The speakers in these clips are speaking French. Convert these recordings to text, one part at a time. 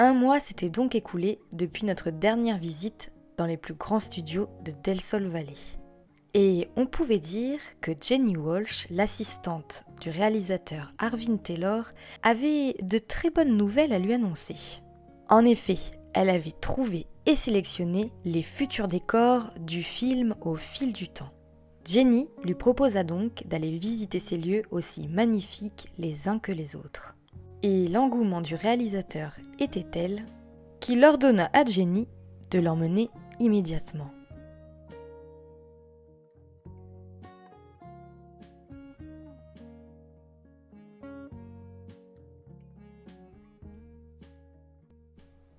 Un mois s'était donc écoulé depuis notre dernière visite dans les plus grands studios de Del Sol Valley. Et on pouvait dire que Jenny Walsh, l'assistante du réalisateur Arvin Taylor, avait de très bonnes nouvelles à lui annoncer. En effet, elle avait trouvé et sélectionné les futurs décors du film au fil du temps. Jenny lui proposa donc d'aller visiter ces lieux aussi magnifiques les uns que les autres. Et l'engouement du réalisateur était tel qu'il ordonna à Jenny de l'emmener immédiatement.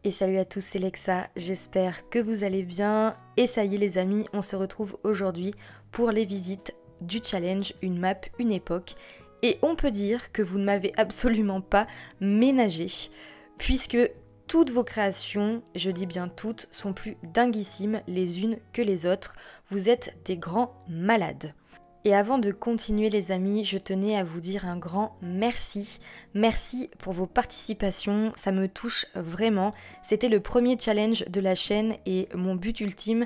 Et salut à tous, c'est Lexa, j'espère que vous allez bien. Et ça y est les amis, on se retrouve aujourd'hui pour les visites du challenge Une map, une époque. Et on peut dire que vous ne m'avez absolument pas ménagé, puisque toutes vos créations, je dis bien toutes, sont plus dinguissimes les unes que les autres. Vous êtes des grands malades. Et avant de continuer les amis, je tenais à vous dire un grand merci. Merci pour vos participations, ça me touche vraiment. C'était le premier challenge de la chaîne et mon but ultime,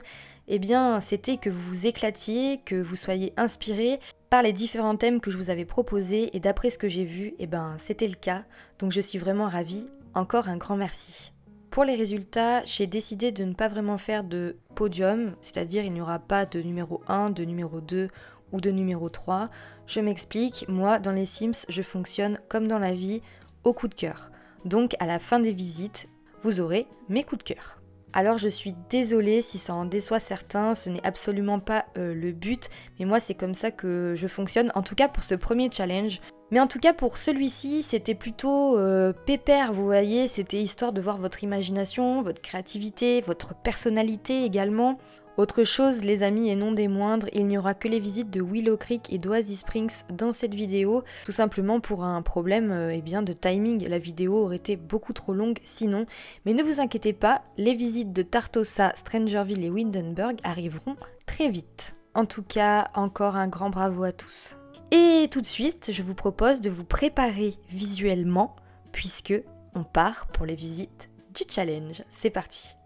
eh bien, c'était que vous vous éclatiez, que vous soyez inspirés par les différents thèmes que je vous avais proposés et d'après ce que j'ai vu, eh ben, c'était le cas. Donc je suis vraiment ravie. Encore un grand merci. Pour les résultats, j'ai décidé de ne pas vraiment faire de podium, c'est-à-dire il n'y aura pas de numéro 1, de numéro 2 ou de numéro 3. Je m'explique, moi dans les Sims, je fonctionne comme dans la vie, au coup de cœur. Donc à la fin des visites, vous aurez mes coups de cœur. Alors je suis désolée si ça en déçoit certains, ce n'est absolument pas le but, mais moi c'est comme ça que je fonctionne, en tout cas pour ce premier challenge. Mais en tout cas pour celui-ci, c'était plutôt pépère, vous voyez, c'était histoire de voir votre imagination, votre créativité, votre personnalité également. Autre chose les amis et non des moindres, il n'y aura que les visites de Willow Creek et d'Oasis Springs dans cette vidéo, tout simplement pour un problème eh bien, de timing, la vidéo aurait été beaucoup trop longue sinon. Mais ne vous inquiétez pas, les visites de Tartosa, Strangerville et Windenburg arriveront très vite. En tout cas, encore un grand bravo à tous. Et tout de suite, je vous propose de vous préparer visuellement, puisque on part pour les visites du challenge. C'est parti!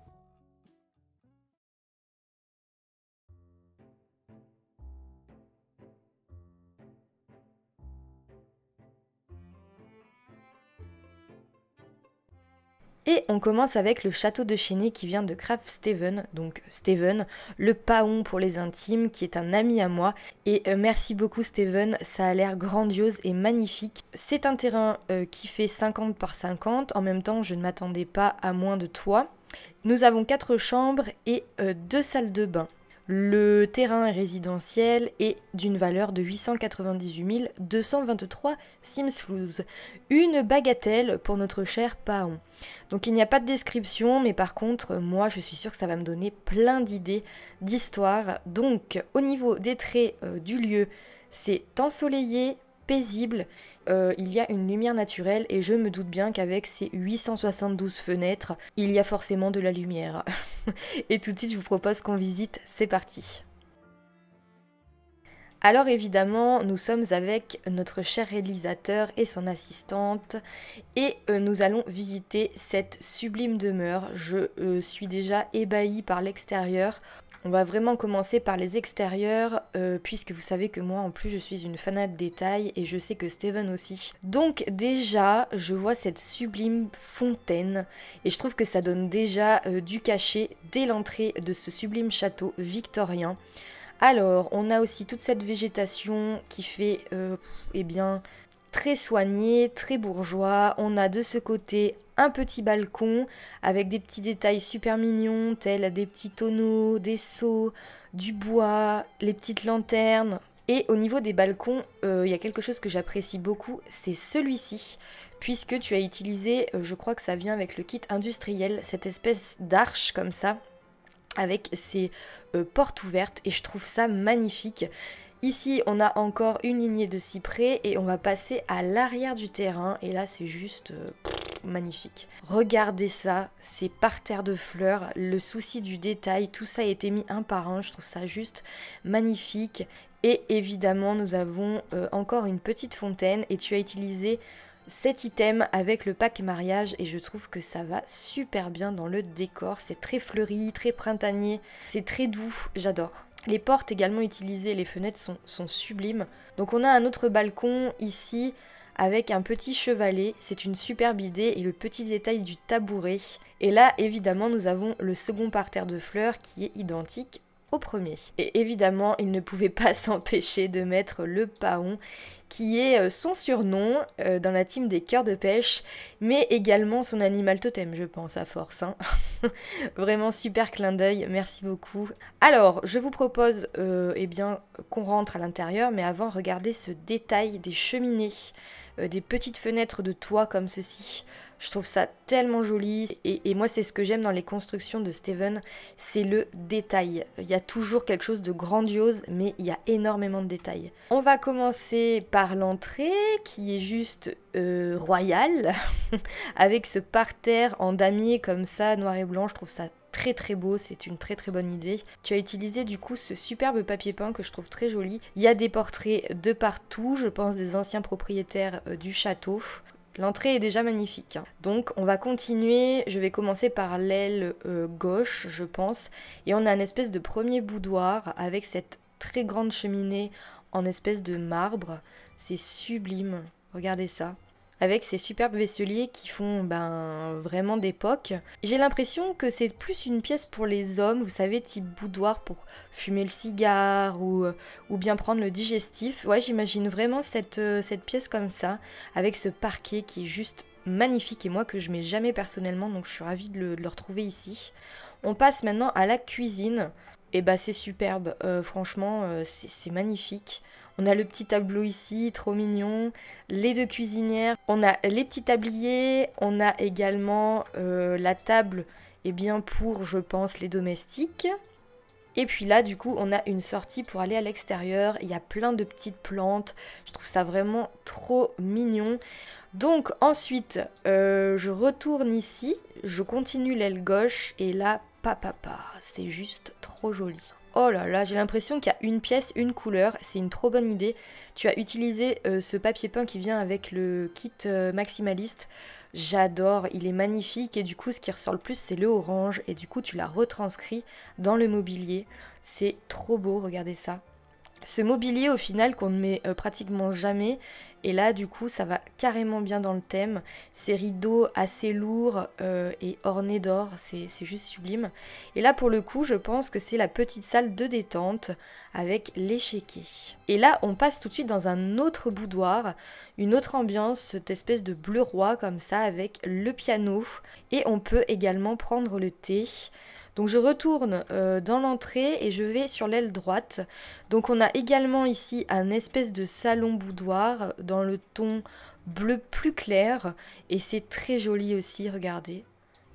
Et on commence avec le château de Chénet qui vient de Craft Steven, donc Steven, le paon pour les intimes, qui est un ami à moi. Et merci beaucoup Steven, ça a l'air grandiose et magnifique. C'est un terrain qui fait 50 par 50, en même temps je ne m'attendais pas à moins de toit. Nous avons 4 chambres et 2 salles de bain. Le terrain est résidentiel et d'une valeur de 898 223 Simsflouz. Une bagatelle pour notre cher paon. Donc il n'y a pas de description, mais par contre, moi je suis sûre que ça va me donner plein d'idées d'histoire. Donc au niveau des traits du lieu, c'est ensoleillé, paisible. Il y a une lumière naturelle et je me doute bien qu'avec ces 872 fenêtres, il y a forcément de la lumière. Et tout de suite, je vous propose qu'on visite, c'est parti. Alors évidemment, nous sommes avec notre cher réalisateur et son assistante et nous allons visiter cette sublime demeure. Je suis déjà ébahie par l'extérieur. On va vraiment commencer par les extérieurs, puisque vous savez que moi en plus je suis une fanat de détails et je sais que Steven aussi. Donc déjà, je vois cette sublime fontaine et je trouve que ça donne déjà du cachet dès l'entrée de ce sublime château victorien. Alors, on a aussi toute cette végétation qui fait, eh bien, très soigné, très bourgeois. On a de ce côté un petit balcon avec des petits détails super mignons tels des petits tonneaux, des seaux, du bois, les petites lanternes. Et au niveau des balcons, il y a quelque chose que j'apprécie beaucoup, c'est celui-ci, puisque tu as utilisé, je crois que ça vient avec le kit industriel, cette espèce d'arche comme ça, avec ses portes ouvertes, et je trouve ça magnifique. Ici, on a encore une lignée de cyprès et on va passer à l'arrière du terrain. Et là, c'est juste magnifique. Regardez ça, c'est parterre de fleurs, le souci du détail, tout ça a été mis un par un. Je trouve ça juste magnifique. Et évidemment, nous avons encore une petite fontaine et tu as utilisé cet item avec le pack mariage et je trouve que ça va super bien dans le décor. C'est très fleuri, très printanier, c'est très doux, j'adore. Les portes également utilisées, les fenêtres sont sublimes. Donc on a un autre balcon ici avec un petit chevalet, c'est une superbe idée et le petit détail du tabouret. Et là évidemment nous avons le second parterre de fleurs qui est identique au premier. Et évidemment il ne pouvait pas s'empêcher de mettre le paon qui est son surnom dans la team des cœurs de pêche, mais également son animal totem, je pense, à force. Hein. Vraiment super clin d'œil, merci beaucoup. Alors, je vous propose eh bien, qu'on rentre à l'intérieur, mais avant, regardez ce détail des cheminées, des petites fenêtres de toit comme ceci. Je trouve ça tellement joli et moi c'est ce que j'aime dans les constructions de Steven, c'est le détail. Il y a toujours quelque chose de grandiose mais il y a énormément de détails. On va commencer par l'entrée qui est juste royale avec ce parterre en damier comme ça, noir et blanc, je trouve ça très très beau, c'est une très très bonne idée. Tu as utilisé du coup ce superbe papier peint que je trouve très joli. Il y a des portraits de partout, je pense des anciens propriétaires du château. L'entrée est déjà magnifique. Donc on va continuer, je vais commencer par l'aile gauche je pense. Et on a une espèce de premier boudoir avec cette très grande cheminée en espèce de marbre. C'est sublime, regardez ça. Avec ces superbes vaisseliers qui font vraiment d'époque. J'ai l'impression que c'est plus une pièce pour les hommes, vous savez, type boudoir pour fumer le cigare ou bien prendre le digestif. Ouais, j'imagine vraiment cette pièce comme ça, avec ce parquet qui est juste magnifique et moi que je mets jamais personnellement, donc je suis ravie de le retrouver ici. On passe maintenant à la cuisine. Et bah c'est superbe, franchement c'est magnifique. On a le petit tableau ici, trop mignon, les deux cuisinières, on a les petits tabliers, on a également la table pour je pense les domestiques. Et puis là du coup on a une sortie pour aller à l'extérieur, il y a plein de petites plantes, je trouve ça vraiment trop mignon. Donc ensuite je retourne ici, je continue l'aile gauche et là c'est juste trop joli. Oh là là, j'ai l'impression qu'il y a une pièce, une couleur, c'est une trop bonne idée. Tu as utilisé ce papier peint qui vient avec le kit maximaliste. J'adore, il est magnifique et du coup ce qui ressort le plus c'est le orange et du coup tu l'as retranscrit dans le mobilier. C'est trop beau, regardez ça. Ce mobilier au final qu'on ne met pratiquement jamais et là du coup ça va carrément bien dans le thème. Ces rideaux assez lourds et ornés d'or, c'est juste sublime. Et là pour le coup je pense que c'est la petite salle de détente avec l'échiquier. Et là on passe tout de suite dans un autre boudoir, une autre ambiance, cette espèce de bleu roi comme ça avec le piano et on peut également prendre le thé. Donc je retourne dans l'entrée et je vais sur l'aile droite. Donc on a également ici un espèce de salon boudoir dans le ton bleu plus clair. Et c'est très joli aussi, regardez.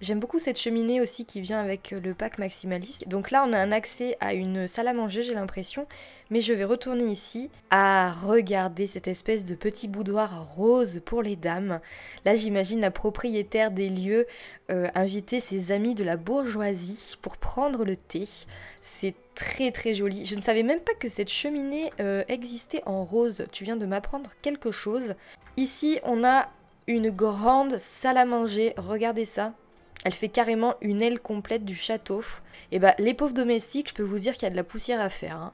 J'aime beaucoup cette cheminée aussi qui vient avec le pack maximaliste. Donc là on a un accès à une salle à manger j'ai l'impression. Mais je vais retourner ici à regarder cette espèce de petit boudoir rose pour les dames. Là j'imagine la propriétaire des lieux inviter ses amis de la bourgeoisie pour prendre le thé. C'est très très joli. Je ne savais même pas que cette cheminée existait en rose. Tu viens de m'apprendre quelque chose. Ici on a une grande salle à manger. Regardez ça. Elle fait carrément une aile complète du château. Et bah les pauvres domestiques, je peux vous dire qu'il y a de la poussière à faire. Hein.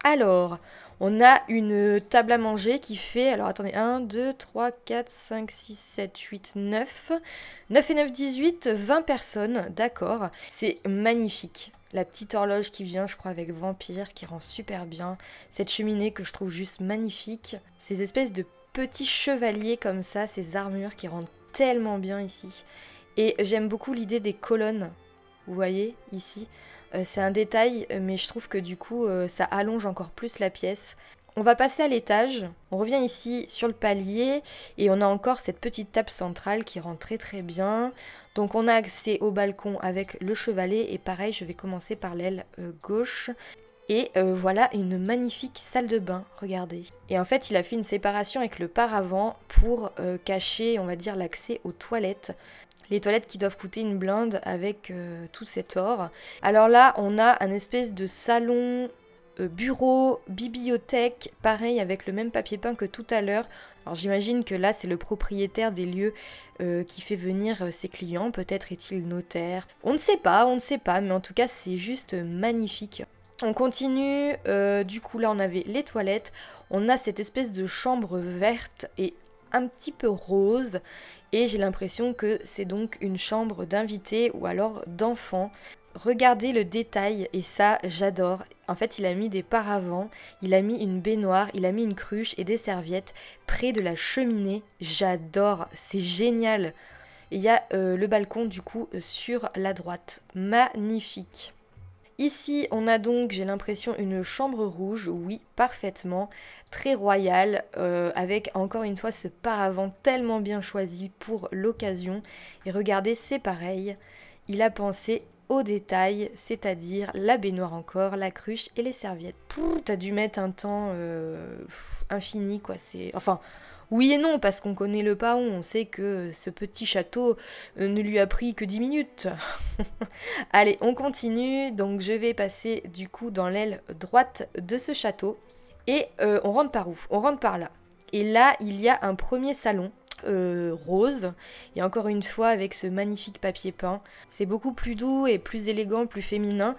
Alors, on a une table à manger qui fait, alors attendez, 1, 2, 3, 4, 5, 6, 7, 8, 9. 9 et 9, 18, 20 personnes, d'accord. C'est magnifique. La petite horloge qui vient, je crois, avec Vampire, qui rend super bien. Cette cheminée que je trouve juste magnifique. Ces espèces de petits chevaliers comme ça, ces armures qui rendent tellement bien ici. Et j'aime beaucoup l'idée des colonnes, vous voyez, ici. C'est un détail, mais je trouve que du coup, ça allonge encore plus la pièce. On va passer à l'étage, on revient ici sur le palier, et on a encore cette petite table centrale qui rend très très bien. Donc on a accès au balcon avec le chevalet, et pareil, je vais commencer par l'aile gauche. Et voilà une magnifique salle de bain, regardez. Et en fait, il a fait une séparation avec le paravent pour cacher, on va dire, l'accès aux toilettes. Les toilettes qui doivent coûter une blinde avec tout cet or. Alors là, on a un espèce de salon bureau, bibliothèque, pareil avec le même papier peint que tout à l'heure. Alors j'imagine que là c'est le propriétaire des lieux qui fait venir ses clients, peut-être est-il notaire. On ne sait pas, mais en tout cas c'est juste magnifique. On continue, du coup là on avait les toilettes, on a cette espèce de chambre verte et un petit peu rose, et j'ai l'impression que c'est donc une chambre d'invités ou alors d'enfants. Regardez le détail, et ça j'adore. En fait il a mis des paravents, il a mis une baignoire, il a mis une cruche et des serviettes près de la cheminée. J'adore, c'est génial. Et il y a le balcon du coup sur la droite, magnifique. Ici, on a donc, j'ai l'impression, une chambre rouge, oui, parfaitement, très royale, avec encore une fois ce paravent tellement bien choisi pour l'occasion. Et regardez, c'est pareil, il a pensé aux détails, c'est-à-dire la baignoire encore, la cruche et les serviettes. T'as dû mettre un temps infini, quoi, c'est... Enfin... Oui et non, parce qu'on connaît le Paon, on sait que ce petit château ne lui a pris que 10 minutes. Allez, on continue, donc je vais passer du coup dans l'aile droite de ce château. Et on rentre par où? On rentre par là. Et là, il y a un premier salon rose, et encore une fois avec ce magnifique papier peint. C'est beaucoup plus doux et plus élégant, plus féminin.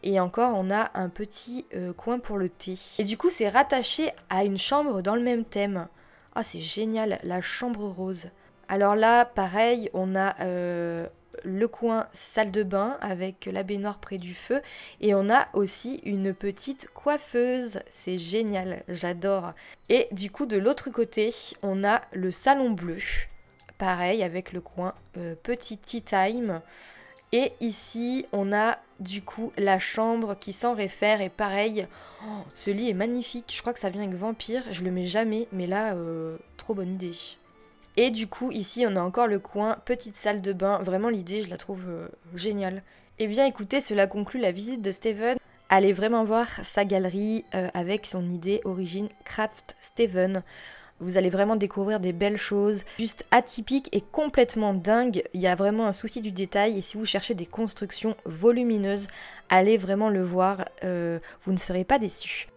Et encore, on a un petit coin pour le thé. Et du coup, c'est rattaché à une chambre dans le même thème. Ah, c'est génial, la chambre rose. Alors là, pareil, on a le coin salle de bain avec la baignoire près du feu. Et on a aussi une petite coiffeuse. C'est génial, j'adore. Et du coup, de l'autre côté, on a le salon bleu. Pareil, avec le coin petit tea time. Et ici, on a du coup la chambre qui s'en réfère, et pareil, oh, ce lit est magnifique, je crois que ça vient avec Vampire, je le mets jamais, mais là, trop bonne idée. Et du coup, ici, on a encore le coin, petite salle de bain, vraiment l'idée, je la trouve géniale. Eh bien écoutez, cela conclut la visite de Steven. Allez vraiment voir sa galerie avec son idée origine Craft Steven. Vous allez vraiment découvrir des belles choses, juste atypiques et complètement dingues. Il y a vraiment un souci du détail, et si vous cherchez des constructions volumineuses, allez vraiment le voir, vous ne serez pas déçus.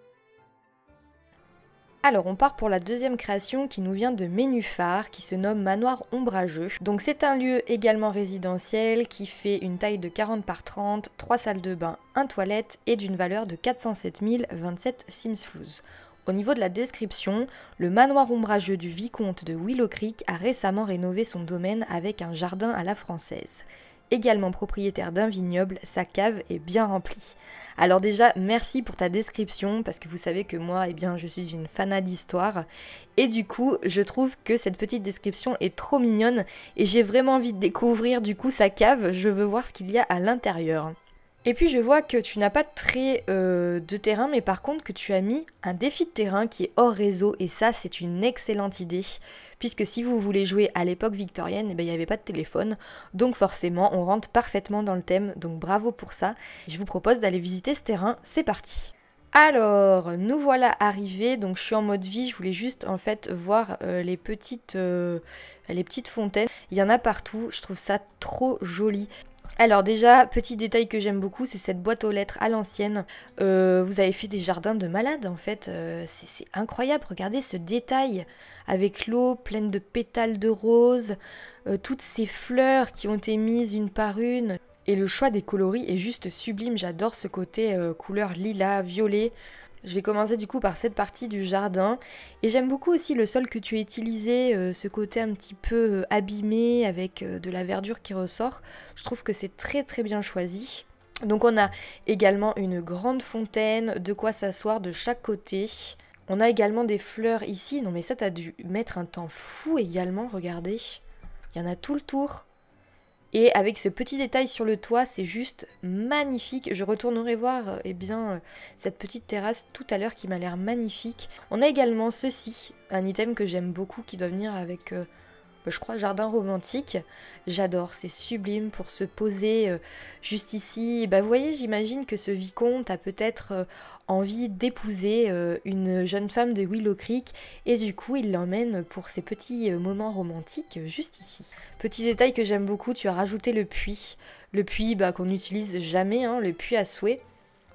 Alors on part pour la deuxième création qui nous vient de Ménuphar, qui se nomme Manoir Ombrageux. Donc c'est un lieu également résidentiel qui fait une taille de 40 par 30, 3 salles de bain, 1 toilette et d'une valeur de 407 027 Simsflouz. Au niveau de la description, le manoir ombrageux du vicomte de Willow Creek a récemment rénové son domaine avec un jardin à la française. Également propriétaire d'un vignoble, sa cave est bien remplie. Alors déjà, merci pour ta description, parce que vous savez que moi, eh bien, je suis une fanat d'histoire. Et du coup, je trouve que cette petite description est trop mignonne, et j'ai vraiment envie de découvrir du coup sa cave, je veux voir ce qu'il y a à l'intérieur. Et puis je vois que tu n'as pas de trait de terrain, mais par contre que tu as mis un défi de terrain qui est hors réseau, et ça c'est une excellente idée, puisque si vous voulez jouer à l'époque victorienne, eh ben, il n'y avait pas de téléphone, donc forcément on rentre parfaitement dans le thème, donc bravo pour ça. Je vous propose d'aller visiter ce terrain, c'est parti. Alors, nous voilà arrivés, donc je suis en mode vie, je voulais juste en fait voir les petites fontaines. Il y en a partout, je trouve ça trop joli. Alors déjà, petit détail que j'aime beaucoup, c'est cette boîte aux lettres à l'ancienne. Vous avez fait des jardins de malades en fait, c'est incroyable, regardez ce détail avec l'eau pleine de pétales de rose, toutes ces fleurs qui ont été mises une par une. Et le choix des coloris est juste sublime, j'adore ce côté couleur lilas, violet. Je vais commencer du coup par cette partie du jardin, et j'aime beaucoup aussi le sol que tu as utilisé, ce côté un petit peu abîmé avec de la verdure qui ressort. Je trouve que c'est très très bien choisi. Donc on a également une grande fontaine, de quoi s'asseoir de chaque côté. On a également des fleurs ici, non mais ça t'as dû mettre un temps fou également, regardez. Il y en a tout le tour. Et avec ce petit détail sur le toit, c'est juste magnifique. Je retournerai voir cette petite terrasse tout à l'heure qui m'a l'air magnifique. On a également ceci, un item que j'aime beaucoup qui doit venir avec, je crois, jardin romantique. J'adore, c'est sublime pour se poser juste ici. Vous voyez, j'imagine que ce vicomte a peut-être envie d'épouser une jeune femme de Willow Creek, et du coup il l'emmène pour ces petits moments romantiques juste ici. Petit détail que j'aime beaucoup, tu as rajouté le puits qu'on n'utilise jamais, hein, le puits à souhait.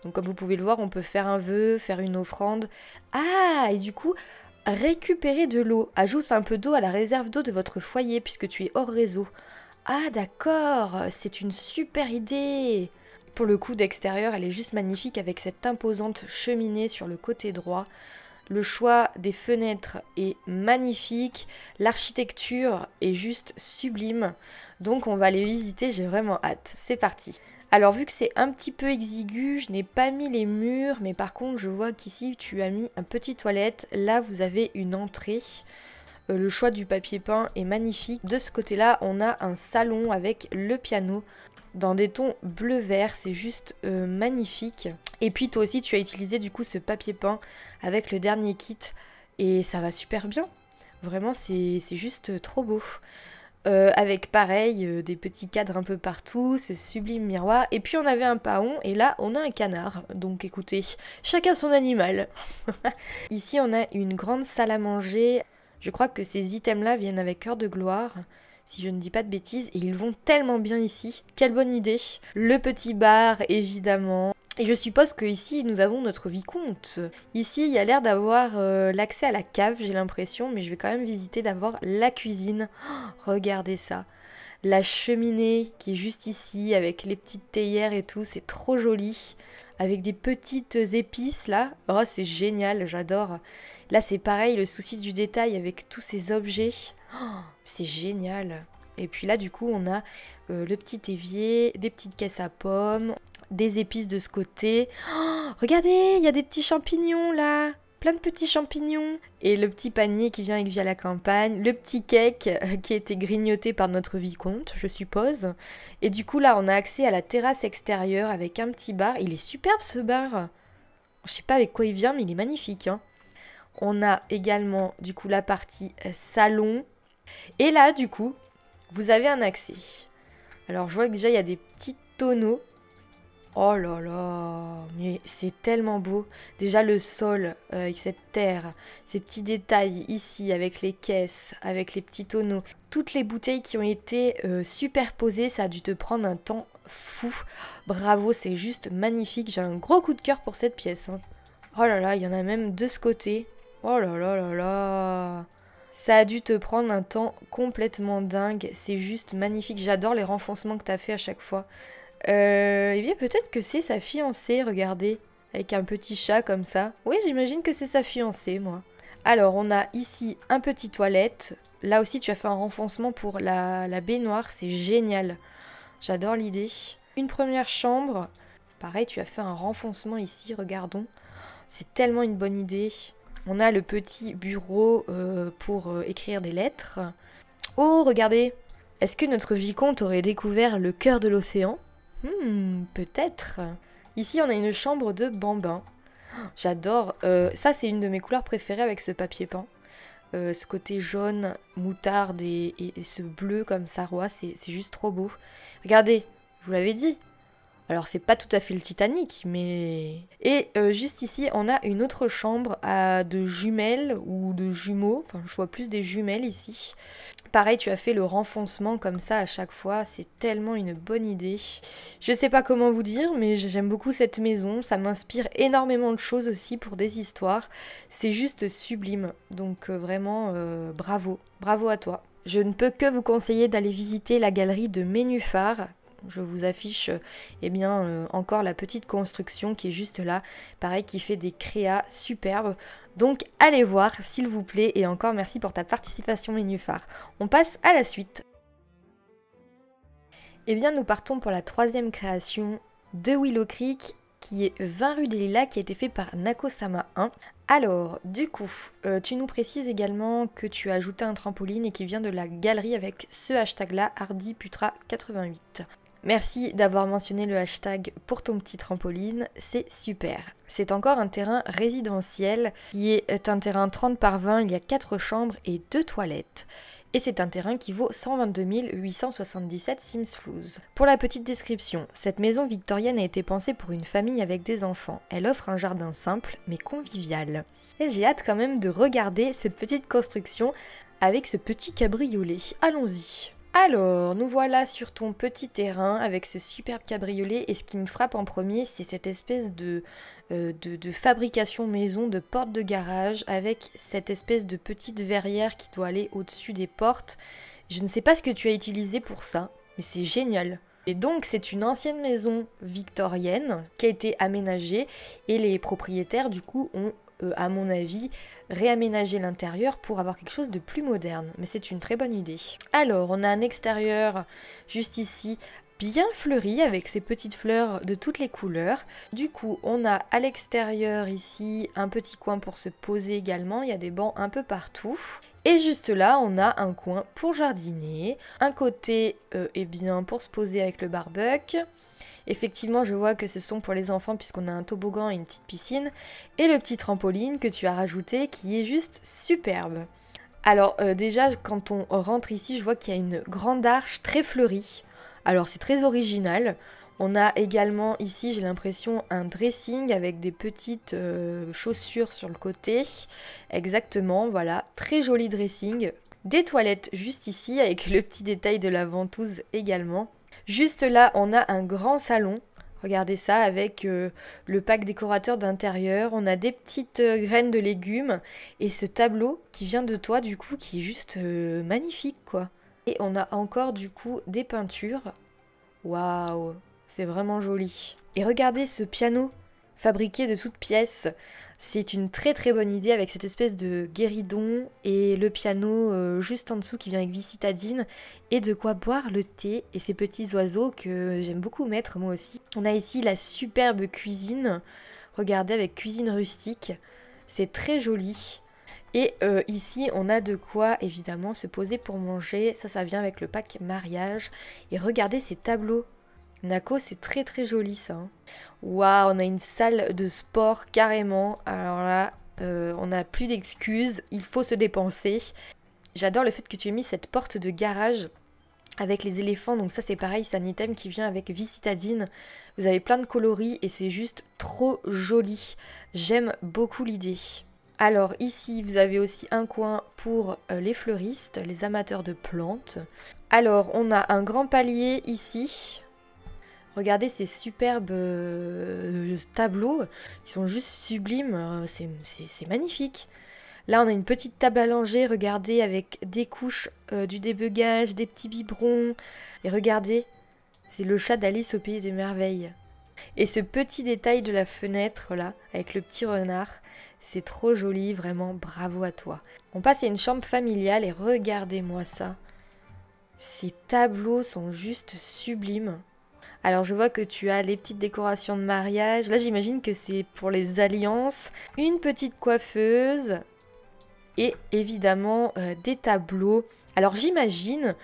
Donc comme vous pouvez le voir, on peut faire un vœu, faire une offrande. Ah, et du coup, récupérer de l'eau. Ajoute un peu d'eau à la réserve d'eau de votre foyer puisque tu es hors réseau. Ah d'accord, c'est une super idée. Pour le coup d'extérieur, elle est juste magnifique avec cette imposante cheminée sur le côté droit. Le choix des fenêtres est magnifique, l'architecture est juste sublime. Donc on va les visiter, j'ai vraiment hâte. C'est parti. Alors vu que c'est un petit peu exigu, je n'ai pas mis les murs, mais par contre je vois qu'ici tu as mis un petit toilette. Là vous avez une entrée. Le choix du papier peint est magnifique. De ce côté-là, on a un salon avec le piano dans des tons bleu-vert. C'est juste magnifique. Et puis toi aussi, tu as utilisé du coup ce papier peint avec le dernier kit. Et ça va super bien. Vraiment, c'est juste trop beau. Avec pareil, des petits cadres un peu partout, ce sublime miroir. Et puis on avait un paon et là on a un canard. Donc écoutez, chacun son animal. Ici on a une grande salle à manger. Je crois que ces items-là viennent avec Heure de Gloire, si je ne dis pas de bêtises, et ils vont tellement bien ici. Quelle bonne idée. Le petit bar, évidemment. Et je suppose qu'ici, nous avons notre vicomte. Ici, il y a l'air d'avoir l'accès à la cave, j'ai l'impression, mais je vais quand même visiter d'abord la cuisine. Oh, regardez ça. La cheminée qui est juste ici, avec les petites théières et tout, c'est trop joli. Avec des petites épices là, oh c'est génial, j'adore. Là c'est pareil, le souci du détail avec tous ces objets, oh, c'est génial. Et puis là du coup on a le petit évier, des petites caisses à pommes, des épices de ce côté. Oh, regardez, il y a des petits champignons là. Plein de petits champignons. Et le petit panier qui vient avec Via la campagne. Le petit cake qui a été grignoté par notre vicomte, je suppose. Et du coup, là, on a accès à la terrasse extérieure avec un petit bar. Il est superbe, ce bar. Je sais pas avec quoi il vient, mais il est magnifique. Hein. On a également, du coup, la partie salon. Et là, du coup, vous avez un accès. Alors, je vois que déjà, il y a des petits tonneaux. Oh là là, mais c'est tellement beau. Déjà le sol avec cette terre, ces petits détails ici avec les caisses, avec les petits tonneaux. Toutes les bouteilles qui ont été superposées, ça a dû te prendre un temps fou. Bravo, c'est juste magnifique. J'ai un gros coup de cœur pour cette pièce. Hein. Oh là là, il y en a même de ce côté. Oh là là là là. Ça a dû te prendre un temps complètement dingue. C'est juste magnifique. J'adore les renfoncements que tu as fait à chaque fois. Eh bien peut-être que c'est sa fiancée, regardez, avec un petit chat comme ça. Oui, j'imagine que c'est sa fiancée, moi. Alors, on a ici un petit toilette. Là aussi, tu as fait un renfoncement pour la baignoire, c'est génial. J'adore l'idée. Une première chambre. Pareil, tu as fait un renfoncement ici, regardons. C'est tellement une bonne idée. On a le petit bureau pour écrire des lettres. Oh, regardez. Est-ce que notre vicomte aurait découvert le cœur de l'océan ? Peut-être. Ici, on a une chambre de bambin. J'adore. Ça, c'est une de mes couleurs préférées avec ce papier peint. Ce côté jaune, moutarde et ce bleu comme ça, roi, c'est juste trop beau. Regardez, je vous l'avais dit. Alors, c'est pas tout à fait le Titanic, mais... Et juste ici, on a une autre chambre de jumelles ou de jumeaux. Enfin, je vois plus des jumelles ici. Pareil, tu as fait le renfoncement comme ça à chaque fois, c'est tellement une bonne idée. Je sais pas comment vous dire, mais j'aime beaucoup cette maison, ça m'inspire énormément de choses aussi pour des histoires. C'est juste sublime, donc vraiment bravo, bravo à toi. Je ne peux que vous conseiller d'aller visiter la galerie de Ménuphar. Je vous affiche encore la petite construction qui est juste là, pareil qui fait des créas superbes. Donc allez voir s'il vous plaît et encore merci pour ta participation Ménuphar. On passe à la suite. Eh bien nous partons pour la troisième création de Willow Creek qui est 20 rue des Lilas qui a été fait par Nakosama 1. Alors du coup tu nous précises également que tu as ajouté un trampoline et qui vient de la galerie avec ce hashtag là HardyPutra88. Merci d'avoir mentionné le hashtag pour ton petit trampoline, c'est super. C'est encore un terrain résidentiel qui est un terrain 30 par 20, il y a 4 chambres et 2 toilettes. Et c'est un terrain qui vaut 122 877 Simsflouz. Pour la petite description, cette maison victorienne a été pensée pour une famille avec des enfants. Elle offre un jardin simple mais convivial. Et j'ai hâte quand même de regarder cette petite construction avec ce petit cabriolet. Allons-y. Alors, nous voilà sur ton petit terrain avec ce superbe cabriolet et ce qui me frappe en premier, c'est cette espèce de fabrication maison de porte de garage avec cette espèce de petite verrière qui doit aller au-dessus des portes. Je ne sais pas ce que tu as utilisé pour ça, mais c'est génial. Et donc c'est une ancienne maison victorienne qui a été aménagée et les propriétaires du coup ont à mon avis, réaménager l'intérieur pour avoir quelque chose de plus moderne. Mais c'est une très bonne idée. Alors, on a un extérieur juste ici, bien fleuri, avec ces petites fleurs de toutes les couleurs. Du coup, on a à l'extérieur ici un petit coin pour se poser également. Il y a des bancs un peu partout. Et juste là, on a un coin pour jardiner. Un côté, eh bien, pour se poser avec le barbecue. Effectivement, je vois que ce sont pour les enfants puisqu'on a un toboggan et une petite piscine. Et le petit trampoline que tu as rajouté qui est juste superbe. Alors déjà, quand on rentre ici, je vois qu'il y a une grande arche très fleurie. Alors c'est très original. On a également ici, j'ai l'impression, un dressing avec des petites chaussures sur le côté. Exactement, voilà. Très joli dressing. Des toilettes juste ici avec le petit détail de la ventouse également. Juste là, on a un grand salon. Regardez ça avec le pack décorateur d'intérieur. On a des petites graines de légumes. Et ce tableau qui vient de toi, du coup, qui est juste magnifique, quoi. Et on a encore, du coup, des peintures. Waouh, c'est vraiment joli. Et regardez ce piano fabriqué de toutes pièces. C'est une très très bonne idée avec cette espèce de guéridon et le piano juste en dessous qui vient avec vis citadine et de quoi boire le thé et ces petits oiseaux que j'aime beaucoup mettre moi aussi. On a ici la superbe cuisine, regardez avec cuisine rustique, c'est très joli. Et ici on a de quoi évidemment se poser pour manger, ça vient avec le pack mariage et regardez ces tableaux. Nako, c'est très très joli ça. Waouh, on a une salle de sport carrément. Alors là, on n'a plus d'excuses, il faut se dépenser. J'adore le fait que tu aies mis cette porte de garage avec les éléphants. Donc ça c'est pareil, c'est un item qui vient avec vie citadine. Vous avez plein de coloris et c'est juste trop joli. J'aime beaucoup l'idée. Alors ici, vous avez aussi un coin pour les fleuristes, les amateurs de plantes. Alors, on a un grand palier ici. Regardez ces superbes tableaux, ils sont juste sublimes, c'est magnifique. Là on a une petite table à langer, regardez, avec des couches, du débugage, des petits biberons. Et regardez, c'est le chat d'Alice au pays des merveilles. Et ce petit détail de la fenêtre là, avec le petit renard, c'est trop joli, vraiment bravo à toi. On passe à une chambre familiale et regardez-moi ça. Ces tableaux sont juste sublimes. Alors je vois que tu as les petites décorations de mariage. Là j'imagine que c'est pour les alliances. Une petite coiffeuse. Et évidemment des tableaux. Alors j'imagine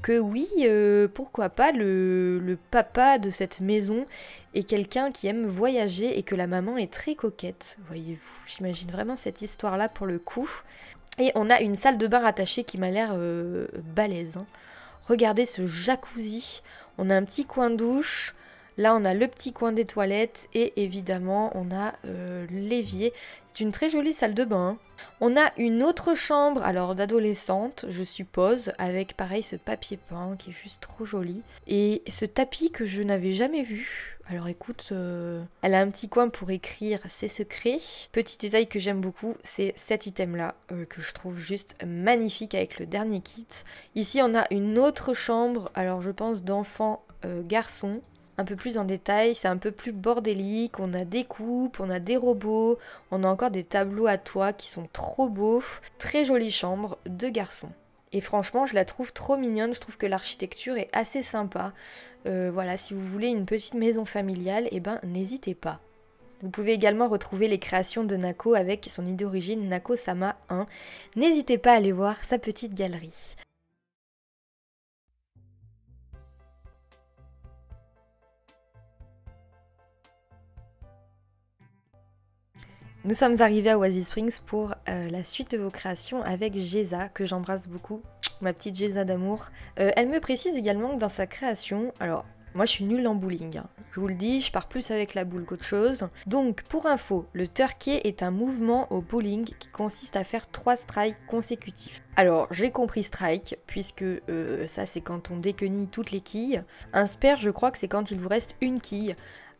que oui, pourquoi pas, le papa de cette maison est quelqu'un qui aime voyager et que la maman est très coquette. Voyez-vous, j'imagine vraiment cette histoire-là pour le coup. Et on a une salle de bain rattachée qui m'a l'air balèze. Hein. Regardez ce jacuzzi. On a un petit coin douche, là on a le petit coin des toilettes et évidemment on a l'évier. C'est une très jolie salle de bain. Hein. On a une autre chambre, alors d'adolescente je suppose, avec pareil ce papier peint qui est juste trop joli. Et ce tapis que je n'avais jamais vu. Alors écoute, elle a un petit coin pour écrire ses secrets. Petit détail que j'aime beaucoup, c'est cet item là, que je trouve juste magnifique avec le dernier kit. Ici on a une autre chambre, alors je pense d'enfant garçon. Un peu plus en détail, c'est un peu plus bordélique, on a des coupes, on a des robots, on a encore des tableaux à toit qui sont trop beaux. Très jolie chambre de garçon. Et franchement, je la trouve trop mignonne, je trouve que l'architecture est assez sympa. Voilà, si vous voulez une petite maison familiale, eh ben n'hésitez pas. Vous pouvez également retrouver les créations de Nako avec son idée d'origine Nako Sama 1. N'hésitez pas à aller voir sa petite galerie. Nous sommes arrivés à Oasis Springs pour la suite de vos créations avec Géza, que j'embrasse beaucoup, ma petite Géza d'amour. Elle me précise également que dans sa création, alors Moi je suis nulle en bowling, hein. Je vous le dis, je pars plus avec la boule qu'autre chose. Donc pour info, le turkey est un mouvement au bowling qui consiste à faire 3 strikes consécutifs. Alors j'ai compris strike, puisque ça c'est quand on déquenille toutes les quilles. Un spare je crois que c'est quand il vous reste une quille.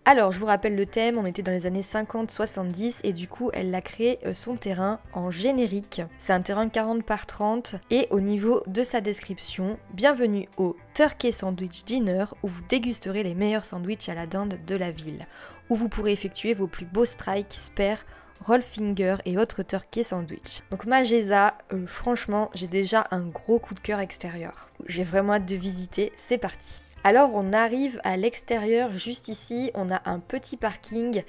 Alors, je vous rappelle le thème, on était dans les années 50-70 et du coup, elle a créé son terrain en générique. C'est un terrain 40 par 30 et au niveau de sa description, bienvenue au Turkey Sandwich Dinner où vous dégusterez les meilleurs sandwichs à la dinde de la ville, où vous pourrez effectuer vos plus beaux strikes, spares, roll finger et autres turkey sandwich. Donc ma Geza, franchement, j'ai déjà un gros coup de cœur extérieur. J'ai vraiment hâte de visiter, c'est parti. Alors on arrive à l'extérieur, juste ici, on a un petit parking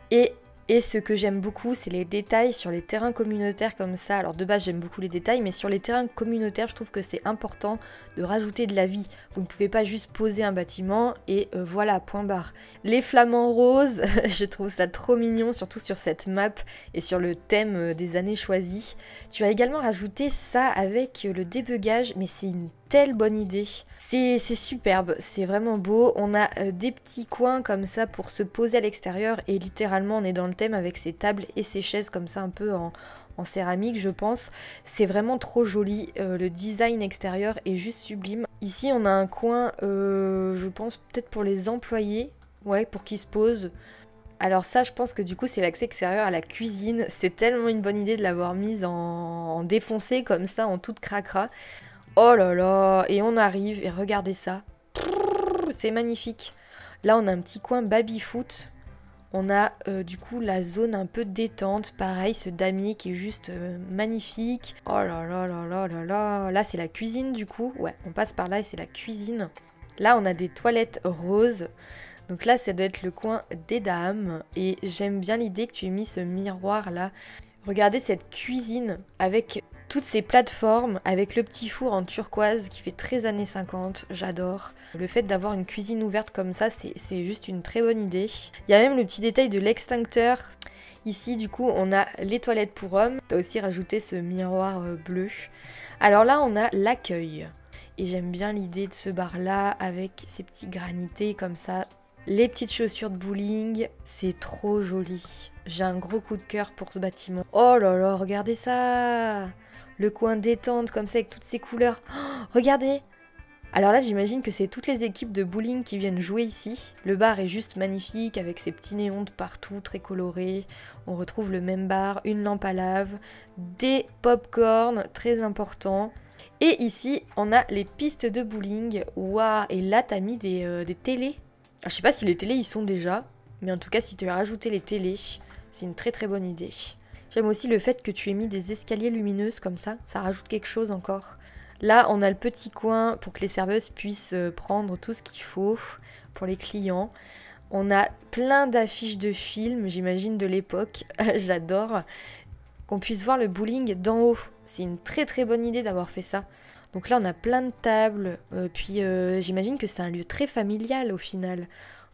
et ce que j'aime beaucoup, c'est les détails sur les terrains communautaires comme ça. Alors de base j'aime beaucoup les détails, mais sur les terrains communautaires, je trouve que c'est important de rajouter de la vie. Vous ne pouvez pas juste poser un bâtiment et voilà, point barre. Les flamants roses, je trouve ça trop mignon, surtout sur cette map et sur le thème des années choisies. Tu as également rajouté ça avec le débugage, mais c'est une telle bonne idée. C'est superbe, c'est vraiment beau. On a des petits coins comme ça pour se poser à l'extérieur et littéralement on est dans le thème avec ces tables et ces chaises comme ça un peu en céramique je pense. C'est vraiment trop joli, le design extérieur est juste sublime. Ici on a un coin, je pense peut-être pour les employés, ouais, pour qu'ils se posent. Alors ça, je pense que du coup, c'est l'accès extérieur à la cuisine. C'est tellement une bonne idée de l'avoir mise en défoncé comme ça, en toute cracra. Oh là là, et on arrive, et regardez ça. C'est magnifique. Là, on a un petit coin baby-foot. On a du coup la zone un peu détente. Pareil, ce damier qui est juste magnifique. Oh là là là là là là. Là, c'est la cuisine du coup. Ouais, on passe par là et c'est la cuisine. Là, on a des toilettes roses. Donc là, ça doit être le coin des dames. Et j'aime bien l'idée que tu aies mis ce miroir là. Regardez cette cuisine avec toutes ces plateformes, avec le petit four en turquoise qui fait très années 50, j'adore. Le fait d'avoir une cuisine ouverte comme ça, c'est juste une très bonne idée. Il y a même le petit détail de l'extincteur. Ici, du coup, on a les toilettes pour hommes. On a aussi rajouté ce miroir bleu. Alors là, on a l'accueil. Et j'aime bien l'idée de ce bar-là avec ces petits granités comme ça. Les petites chaussures de bowling, c'est trop joli. J'ai un gros coup de cœur pour ce bâtiment. Oh là là, regardez ça! Le coin détente comme ça avec toutes ces couleurs. Oh, regardez! Alors là, j'imagine que c'est toutes les équipes de bowling qui viennent jouer ici. Le bar est juste magnifique avec ses petits néons de partout, très colorés. On retrouve le même bar, une lampe à lave, des pop-corn, très important. Et ici, on a les pistes de bowling. Waouh! Et là, t'as mis des télés. Alors, je sais pas si les télés y sont déjà, mais en tout cas si tu as rajouté les télés, c'est une très très bonne idée. J'aime aussi le fait que tu aies mis des escaliers lumineuses comme ça rajoute quelque chose encore. Là on a le petit coin pour que les serveuses puissent prendre tout ce qu'il faut pour les clients. On a plein d'affiches de films, j'imagine de l'époque, j'adore. Qu'on puisse voir le bowling d'en haut, c'est une très très bonne idée d'avoir fait ça. Donc là, on a plein de tables, puis j'imagine que c'est un lieu très familial au final.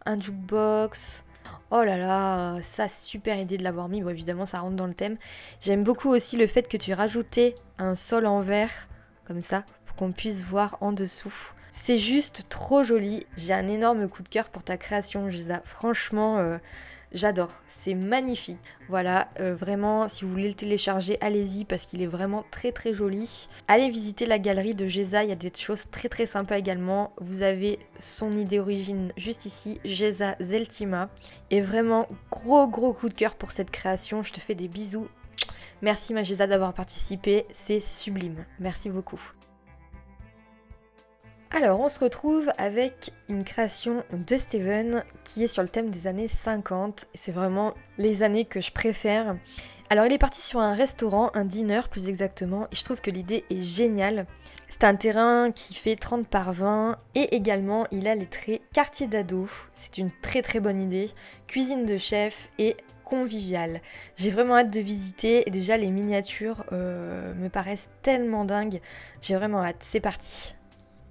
Un jukebox. Oh là là, ça, super idée de l'avoir mis. Bon, évidemment, ça rentre dans le thème. J'aime beaucoup aussi le fait que tu aies rajouté un sol en verre, comme ça, pour qu'on puisse voir en dessous. C'est juste trop joli. J'ai un énorme coup de cœur pour ta création, Geza. Franchement, j'adore, c'est magnifique. Voilà, vraiment, si vous voulez le télécharger, allez-y parce qu'il est vraiment très très joli. Allez visiter la galerie de Geza, il y a des choses très très sympas également. Vous avez son idée origine juste ici, Geza Zeltima. Et vraiment, gros coup de cœur pour cette création, je te fais des bisous. Merci ma Geza d'avoir participé, c'est sublime. Merci beaucoup. Alors, on se retrouve avec une création de Steven qui est sur le thème des années 50. C'est vraiment les années que je préfère. Alors, il est parti sur un restaurant, un diner plus exactement, et je trouve que l'idée est géniale. C'est un terrain qui fait 30 par 20 et également il a les traits quartier d'ado. C'est une très très bonne idée. Cuisine de chef et convivial. J'ai vraiment hâte de visiter et déjà les miniatures me paraissent tellement dingues. J'ai vraiment hâte. C'est parti.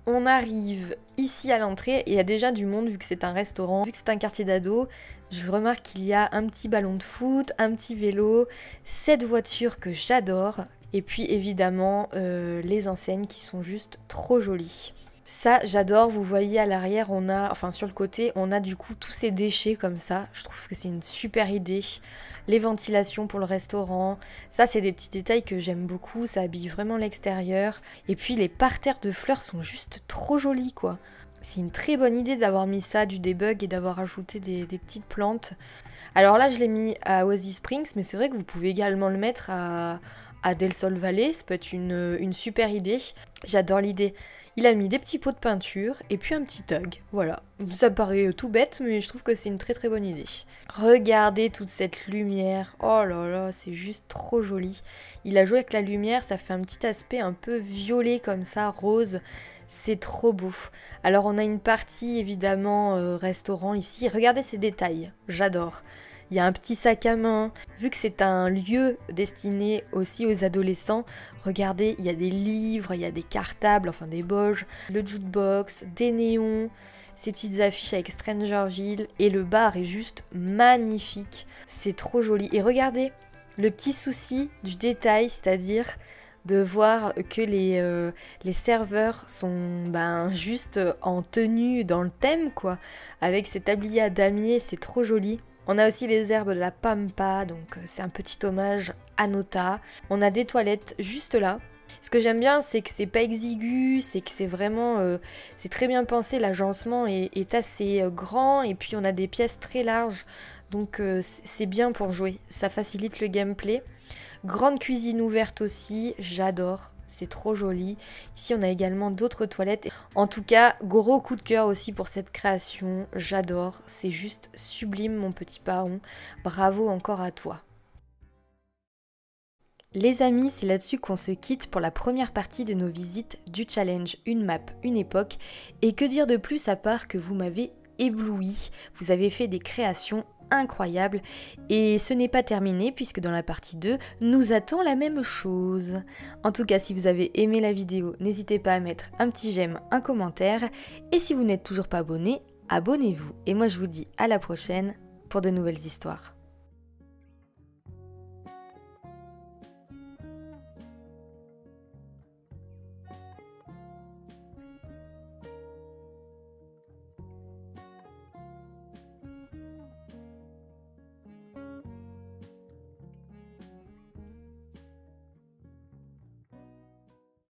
On arrive ici à l'entrée et il y a déjà du monde vu que c'est un restaurant, vu que c'est un quartier d'ados. Je remarque qu'il y a un petit ballon de foot, un petit vélo, cette voiture que j'adore et puis évidemment les enseignes qui sont juste trop jolies. Ça, j'adore. Vous voyez à l'arrière, enfin sur le côté, on a du coup tous ces déchets comme ça. Je trouve que c'est une super idée. Les ventilations pour le restaurant. Ça, c'est des petits détails que j'aime beaucoup. Ça habille vraiment l'extérieur. Et puis, les parterres de fleurs sont juste trop jolis, quoi. C'est une très bonne idée d'avoir mis ça, du debug, et d'avoir ajouté des petites plantes. Alors là, je l'ai mis à Oasis Springs, mais c'est vrai que vous pouvez également le mettre à Del Sol Valley. Ça peut être une super idée. J'adore l'idée. Il a mis des petits pots de peinture et puis un petit tag. Voilà. Ça paraît tout bête, mais je trouve que c'est une très très bonne idée. Regardez toute cette lumière. Oh là là, c'est juste trop joli. Il a joué avec la lumière, ça fait un petit aspect un peu violet comme ça, rose. C'est trop beau. Alors on a une partie évidemment restaurant ici. Regardez ces détails, j'adore. Il y a un petit sac à main. Vu que c'est un lieu destiné aussi aux adolescents, regardez, il y a des livres, il y a des cartables, enfin des boges, le jukebox, des néons, ces petites affiches avec Strangerville, et le bar est juste magnifique. C'est trop joli. Et regardez, le petit souci du détail, c'est-à-dire de voir que les serveurs sont juste en tenue dans le thème, quoi, avec ces tabliers à damier, c'est trop joli. On a aussi les herbes de la pampa, donc c'est un petit hommage à Nota. On a des toilettes juste là. Ce que j'aime bien, c'est que c'est pas exigu, c'est que c'est vraiment... c'est très bien pensé, l'agencement est assez grand, et puis on a des pièces très larges, donc c'est bien pour jouer. Ça facilite le gameplay. Grande cuisine ouverte aussi, j'adore. C'est trop joli. Ici, on a également d'autres toilettes. En tout cas, gros coup de cœur aussi pour cette création. J'adore. C'est juste sublime, mon petit Paon. Bravo encore à toi. Les amis, c'est là-dessus qu'on se quitte pour la première partie de nos visites du challenge Une map, une époque. Et que dire de plus à part que vous m'avez ébloui. Vous avez fait des créations incroyables. Et ce n'est pas terminé puisque dans la partie 2, nous attend la même chose. En tout cas, si vous avez aimé la vidéo, n'hésitez pas à mettre un petit j'aime, un commentaire. Et si vous n'êtes toujours pas abonné, abonnez-vous. Et moi je vous dis à la prochaine pour de nouvelles histoires.